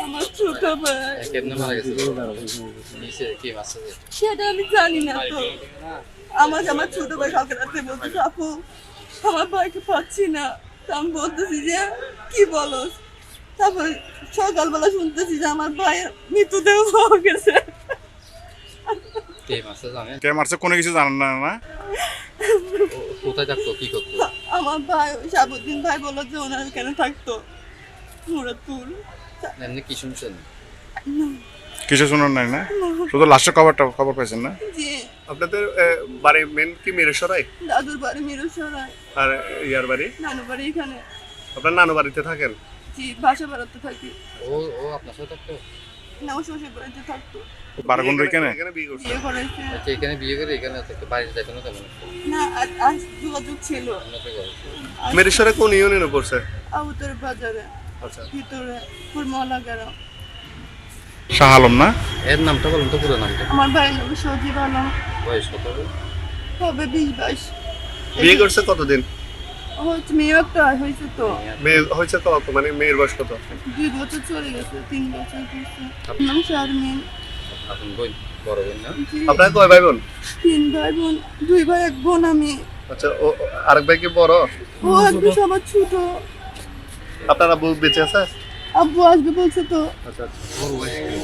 আমার ছোট ভাই কেমনে মারা গেছে নিচে কি মারছে সেটা আমি জানি না তো। আমার ছোট ভাই কালকে রাতে বলতেছে আপু আমার ভাইকে পাচ্ছি না। তো আমি বলতেছি যে কি বলো, তারপর সকালবেলা শুনতেছি যে আমার ভাইয়ের মৃতদেহ পাওয়া গেছে। কে মারছে জানেন? কে মারছে কোনো কিছু জানেন না না? কোথায় থাকতো, কি করতো? আমার ভাই শাহাবুদ্দিন ভাই বললো যে ওনার কেন থাকতো মুরাদপুর। এমনি কি শুনছেন? কিছু শুনুন নাই না, শুধু লাস্টের খবর পাইছেন না? জি আপনাদের বাড়ি মেন কি মিরসরাই দাদুর বাড়ি মিরসরাই, আর ইয়ার বাড়ি? নানু বাড়ি এখানে। আপনার নানু বাড়িতে থাকেন? জি বাসা বেড়াতে থাকি। ও আপনার সাথে থাকতো? না ও শ্বশুর বাড়িতে থাকতো। বারগুন এখানে এখানে বিয়ে করছে? বিয়ে করেছে আচ্ছা, এখানে বিয়ে করে এখানে থাকতো, বাড়িতে যাইতো না তেমন? না, আজ যোগাযোগ ছিল। মিরসরাই কোন ইউনিয়নে পড়ছে? উত্তর বাজারে আচ্ছা, ভিতরে ফুলমহলা গ্রাম। শাহ আলম না? এর নামটা বলুন তো, পুরো নামটা। আমার ভাইয়ের নাম সজীব আলম, বয়স কত হবে? হবে 20-22। বিয়ে করছে কতদিন? হচ্ছে মেয়ে একটা হয়েছে তো, মেয়ে হয়েছে কত, মানে মেয়ের বয়স কত? 2 বছর চলে গেছে, 3 বছর হয়েছে। নাম শারমিন। আপন বোন, বড় বোন না? জি, আপনার কয় ভাই বোন? 3 ভাই বোন, 2 ভাই 1 বোন আমি। আচ্ছা, ও আরেক ভাই কি বড়? ও আসবে সবার ছোট। আপনার আব্বু বেঁচে আছে? আব্বু আসবে বলছে তো। আচ্ছা আচ্ছা। বড় বয়স